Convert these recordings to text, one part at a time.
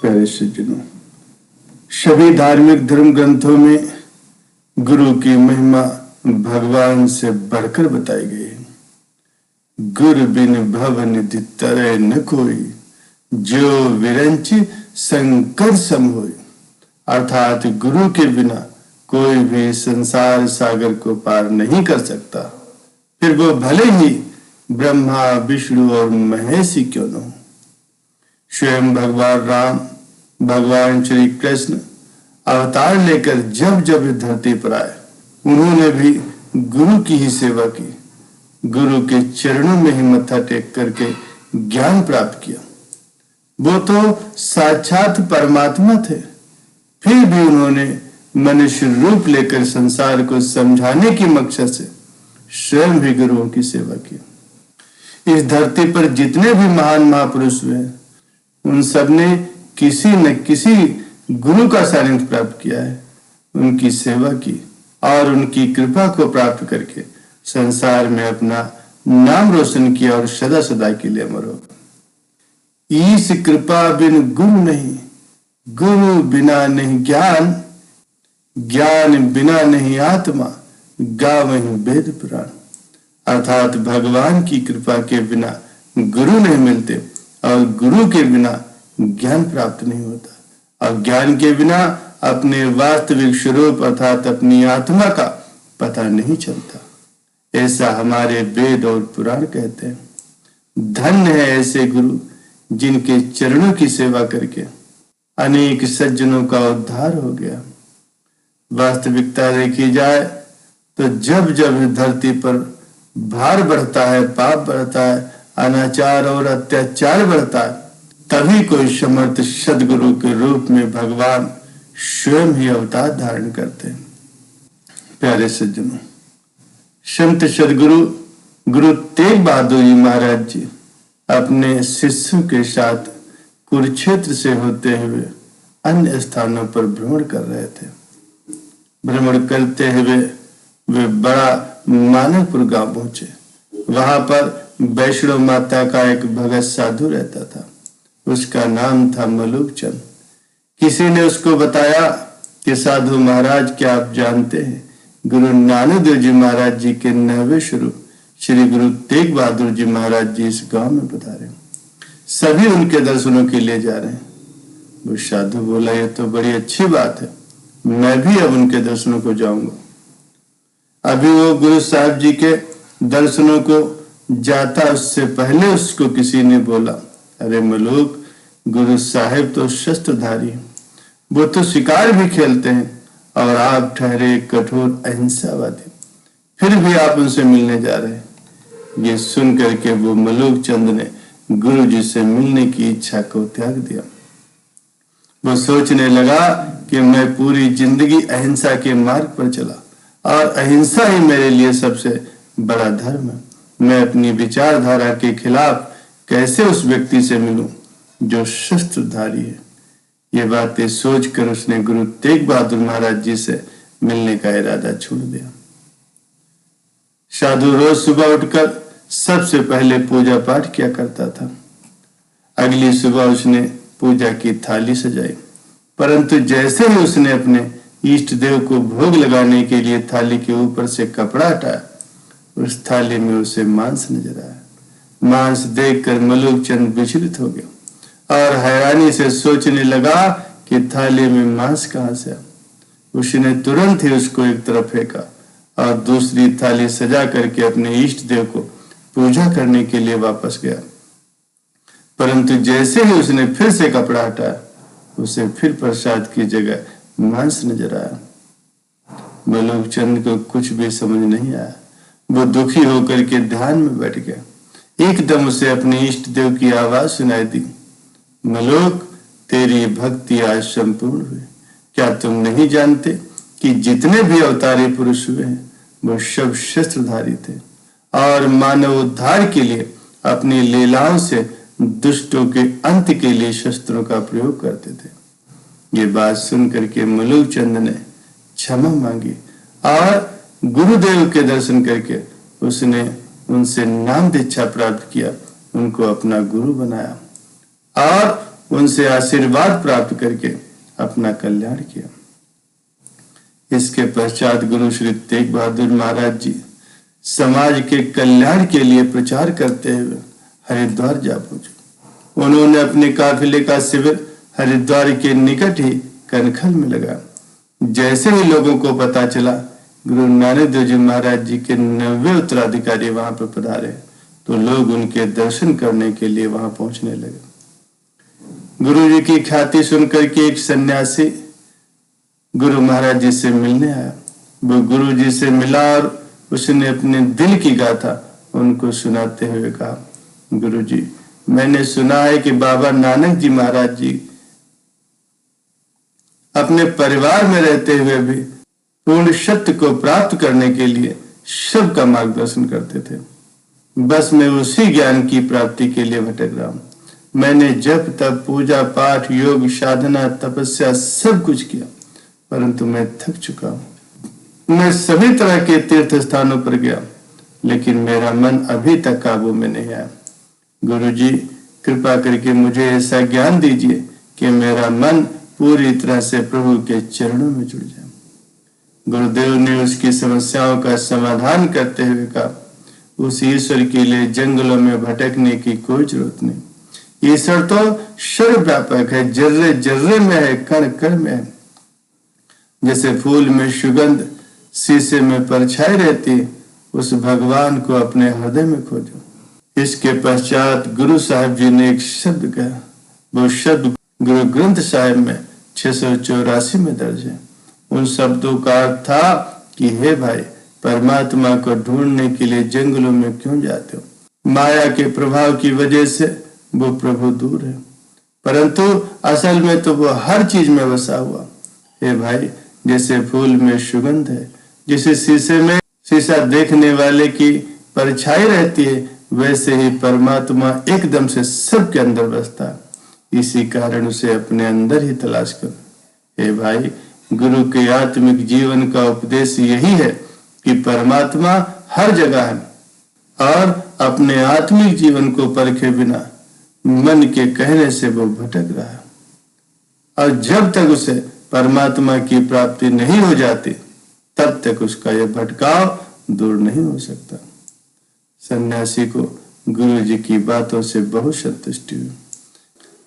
प्यारे सज्जनों, सभी धार्मिक धर्म ग्रंथों में गुरु की महिमा भगवान से बढ़कर बताई गई है। गुरु बिन भव निधि तरय न कोई, जो विरंच संकर सम होई। अर्थात गुरु के बिना कोई भी संसार सागर को पार नहीं कर सकता, फिर वो भले ही ब्रह्मा विष्णु और महेश ही क्यों न हो। स्वयं भगवान राम, भगवान श्री कृष्ण अवतार लेकर जब जब धरती पर आए, उन्होंने भी गुरु की ही सेवा की। गुरु के चरणों में ही मत्था टेक करके ज्ञान प्राप्त किया। वो तो साक्षात परमात्मा थे, फिर भी उन्होंने मनुष्य रूप लेकर संसार को समझाने की मकसद से स्वयं भी गुरुओं की सेवा की। इस धरती पर जितने भी महान महापुरुष हुए, उन सब ने किसी न किसी गुरु का सानिध्य प्राप्त किया है, उनकी सेवा की और उनकी कृपा को प्राप्त करके संसार में अपना नाम रोशन किया और सदा सदा के लिए अमर हो। ईश कृपा बिन गुरु नहीं, गुरु बिना नहीं ज्ञान, ज्ञान बिना नहीं आत्मा, गावहीं वेद पुराण। अर्थात भगवान की कृपा के बिना गुरु नहीं मिलते और गुरु के बिना ज्ञान प्राप्त नहीं होता और ज्ञान के बिना अपने वास्तविक स्वरूप अर्थात अपनी आत्मा का पता नहीं चलता। ऐसा हमारे वेद और पुराण कहते हैं। धन्य है ऐसे गुरु जिनके चरणों की सेवा करके अनेक सज्जनों का उद्धार हो गया। वास्तविकता देखी जाए तो जब जब धरती पर भार बढ़ता है, पाप बढ़ता है, अनाचार और अत्याचार बढ़ता है, तभी कोई समर्थ सदगुरु के रूप में भगवान स्वयं ही अवतार धारण करते हैं। प्यारे सज्जनों, संत सदगुरु गुरु तेग बहादुर जी महाराज जी अपने शिष्यों के साथ कुरुक्षेत्र से होते हुए अन्य स्थानों पर भ्रमण कर रहे थे। भ्रमण करते हुए वे बड़ा मानवपुर गांव पहुंचे। वहां पर वैष्णो माता का एक भगत साधु रहता था। उसका नाम था मलूक चंद। किसी ने उसको बताया कि साधु महाराज, क्या आप जानते हैं गुरु नानक देव जी महाराज जी के 9वें स्वरूप श्री गुरु तेग बहादुर जी महाराज जी इस गांव में पधारे, सभी उनके दर्शनों के लिए जा रहे हैं। वो साधु बोला, ये तो बड़ी अच्छी बात है, मैं भी अब उनके दर्शनों को जाऊंगा। अभी वो गुरु साहब जी के दर्शनों को जाता, उससे पहले उसको किसी ने बोला, अरे मलूक, गुरु साहिब तो शस्त्रधारी हैं, वो तो शिकार भी खेलते हैं और आप ठहरे कठोर अहिंसावादी, फिर भी आप उनसे मिलने जा रहे हैं। ये सुन करके वो मलूक चंद ने गुरु जी से मिलने की इच्छा को त्याग दिया। वो सोचने लगा कि मैं पूरी जिंदगी अहिंसा के मार्ग पर चला और अहिंसा ही मेरे लिए सबसे बड़ा धर्म है। मैं अपनी विचारधारा के खिलाफ कैसे उस व्यक्ति से मिलूं जो शस्त्रधारी है। ये बातें सोचकर उसने गुरु तेग बहादुर महाराज जी से मिलने का इरादा छोड़ दिया। साधु रोज सुबह उठकर सबसे पहले पूजा पाठ किया करता था। अगली सुबह उसने पूजा की थाली सजाई, परंतु जैसे ही उसने अपने इष्ट देव को भोग लगाने के लिए थाली के ऊपर से कपड़ा हटाया, उस थाली में उसे मांस नजर आया। मांस देखकर मलूक चंद विचलित हो गया और हैरानी से सोचने लगा कि थाली में मांस कहां से आया। उसने तुरंत ही उसको एक तरफ फेंका और दूसरी थाली सजा करके अपने इष्ट देव को पूजा करने के लिए वापस गया। परंतु जैसे ही उसने फिर से कपड़ा हटाया, उसे फिर प्रसाद की जगह मांस नजर आया। मलूक चंद को कुछ भी समझ नहीं आया। वो दुखी होकर के ध्यान में बैठ गया। एकदम उसे अपने इष्ट देव की आवाज सुनाई दी, मलूक, तेरी भक्ति आज संपूर्ण हुई। क्या तुम नहीं जानते कि जितने भी अवतारी पुरुष हुए हैं वो सब शस्त्रधारी थे और मानव उद्धार के लिए अपनी लीलाओं से दुष्टों के अंत के लिए शस्त्रों का प्रयोग करते थे। ये बात सुनकर के मलूक चंद ने क्षमा मांगी और गुरुदेव के दर्शन करके उसने उनसे नाम दीक्षा प्राप्त किया, उनको अपना गुरु बनाया और उनसे आशीर्वाद प्राप्त करके अपना कल्याण किया। इसके पश्चात गुरु श्री तेग बहादुर महाराज जी समाज के कल्याण के लिए प्रचार करते हुए हरिद्वार जा पहुंचे। उन्होंने अपने काफिले का शिविर हरिद्वार के निकट ही कनखल में लगा। जैसे ही लोगों को पता चला गुरु नानक देव जी महाराज जी के 90 उत्तराधिकारी वहां पर पधारे, तो लोग उनके दर्शन करने के लिए वहां पहुंचने लगे। गुरु जी की ख्याति सुनकर के एक सन्यासी गुरु महाराज जी से मिलने आया। वो गुरु जी से मिला और उसने अपने दिल की गाथा उनको सुनाते हुए कहा, गुरु जी, मैंने सुना है कि बाबा नानक जी महाराज जी अपने परिवार में रहते हुए भी पूर्ण सत्य को प्राप्त करने के लिए सबका मार्गदर्शन करते थे। बस मैं उसी ज्ञान की प्राप्ति के लिए भटक रहा हूं। मैंने जप तप पूजा पाठ योग साधना तपस्या सब कुछ किया, परंतु मैं थक चुका हूं। मैं सभी तरह के तीर्थ स्थानों पर गया, लेकिन मेरा मन अभी तक काबू में नहीं आया। गुरु जी, कृपा करके मुझे ऐसा ज्ञान दीजिए कि मेरा मन पूरी तरह से प्रभु के चरणों में जुड़ जाए। गुरुदेव ने उसकी समस्याओं का समाधान करते हुए कहा, उस ईश्वर के लिए जंगलों में भटकने की कोई जरूरत नहीं। ईश्वर तो सर्वव्यापक है, जर्रे जर्रे में है, कण कण में है। जैसे फूल में सुगंध शीशे में परछाई रहती, उस भगवान को अपने हृदय में खोजो। इसके पश्चात गुरु साहब जी ने एक शब्द कहा। वो शब्द गुरु ग्रंथ साहिब में 684 में दर्ज है। उन शब्दों का अर्थ था कि हे भाई, परमात्मा को ढूंढने के लिए जंगलों में क्यों जाते हो? माया के प्रभाव की वजह से वो प्रभु दूर है, परंतु असल में तो वो हर चीज में बसा हुआ। हे भाई, जैसे फूल में सुगंध है, जैसे शीशे में शीशा देखने वाले की परछाई रहती है, वैसे ही परमात्मा एकदम से सबके अंदर बसता है। इसी कारण उसे अपने अंदर ही तलाश करो। हे भाई, गुरु के आत्मिक जीवन का उपदेश यही है कि परमात्मा हर जगह है और अपने आत्मिक जीवन को परखे बिना मन के कहने से वो भटक रहा है, और जब तक उसे परमात्मा की प्राप्ति नहीं हो जाती, तब तक उसका यह भटकाव दूर नहीं हो सकता। सन्यासी को गुरु जी की बातों से बहुत संतुष्टि हुई।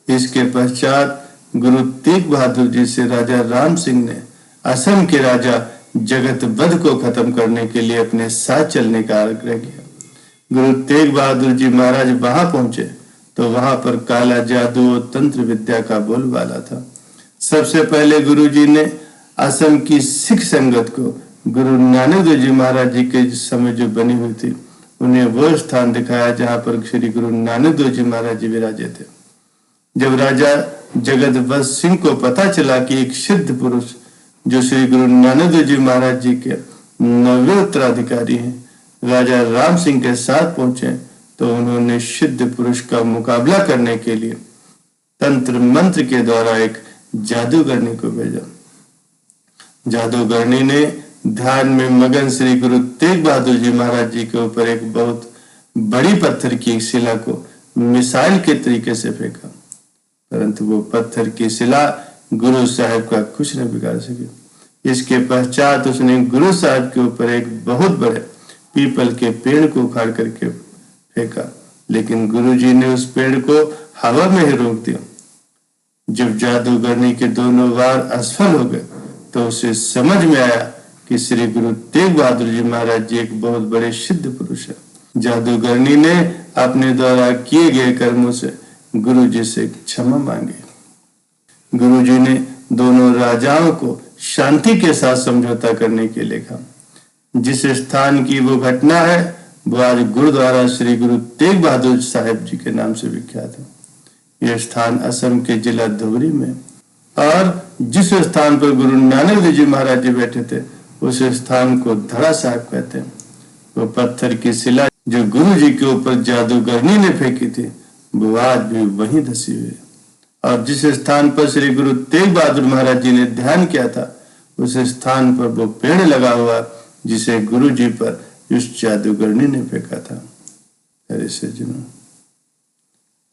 इसके पश्चात गुरु तेग बहादुर जी से राजा राम सिंह ने असम के राजा जगत वध को खत्म करने के लिए अपने साथ चलने का आग्रह किया। गुरु तेग बहादुर जी महाराज वहां पहुंचे तो वहां पर काला जादू और तंत्र विद्या का बोलबाला था। सबसे पहले गुरु जी ने असम की सिख संगत को गुरु नानक देव जी महाराज जी के समय जो बनी हुई थी, उन्हें वो स्थान दिखाया जहां पर श्री गुरु नानक देव जी महाराज जी विराजे थे। जब राजा जगत वध सिंह को पता चला कि एक सिद्ध पुरुष जो श्री गुरु नानक देव जी महाराज जी के 90 उत्तराधिकारी हैं, राजा राम सिंह के साथ पहुंचे, तो उन्होंने सिद्ध पुरुष का मुकाबला करने के लिए तंत्र मंत्र के द्वारा एक जादूगरनी को भेजा। जादूगरनी ने ध्यान में मगन श्री गुरु तेग बहादुर जी महाराज जी के ऊपर एक बहुत बड़ी पत्थर की शिला को मिसाइल के तरीके से फेंका, परंतु वो पत्थर की शिला गुरु साहब का कुछ न बिगाड़ सकी। इसके पश्चात उसने गुरु साहब के ऊपर एक बहुत बड़े पीपल के पेड़ को उखाड़ करके फेंका, लेकिन गुरु जी ने उस पेड़ को हवा में ही रोक दिया। जब जादूगरनी के दोनों वार असफल हो गए तो उसे समझ में आया कि श्री गुरु तेग बहादुर जी महाराज जी एक बहुत बड़े सिद्ध पुरुष है। जादूगरनी ने अपने द्वारा किए गए कर्मों से गुरु जी से क्षमा मांगी। गुरु जी ने दोनों राजाओं को शांति के साथ समझौता करने के लिए कहा। जिस स्थान की वो घटना है वो आज गुरुद्वारा श्री गुरु तेग बहादुर साहिब जी के नाम से विख्यात है। यह स्थान असम के जिला धुबरी में, और जिस स्थान पर गुरु नानक देव जी महाराज जी बैठे थे उस स्थान को धड़ा साहब कहते हैं। वो पत्थर की शिला जो गुरु जी के ऊपर जादूगरनी ने फेंकी थी वो आज भी वहीं धसी हुई है, और जिस स्थान पर श्री गुरु तेग बहादुर महाराज जी ने ध्यान किया था उस स्थान पर वो पेड़ लगा हुआ जिसे गुरु जी पर उस जादूगरनी ने फेंका था। अरे सज्जनों,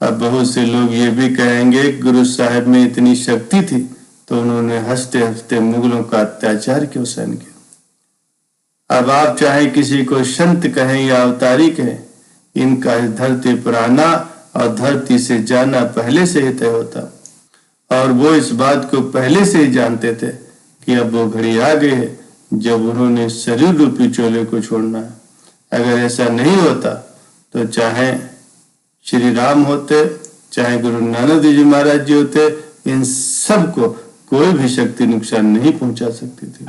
अब बहुत से लोग ये भी कहेंगे गुरु साहब में इतनी शक्ति थी तो उन्होंने हंसते हंसते मुगलों का अत्याचार क्यों सहन किया। अब आप चाहे किसी को संत कहें या अवतारी कहें, इनका इस धरती पर आना और धरती से जाना पहले से ही तय होता, और वो इस बात को पहले से ही जानते थे कि अब वो घड़ी आ गई है जब उन्होंने शरीर रूपी चोले को छोड़ना है। अगर ऐसा नहीं होता तो चाहे श्री राम होते, चाहे गुरु नानक देव जी महाराज जी होते, इन सब को कोई भी शक्ति नुकसान नहीं पहुंचा सकती थी।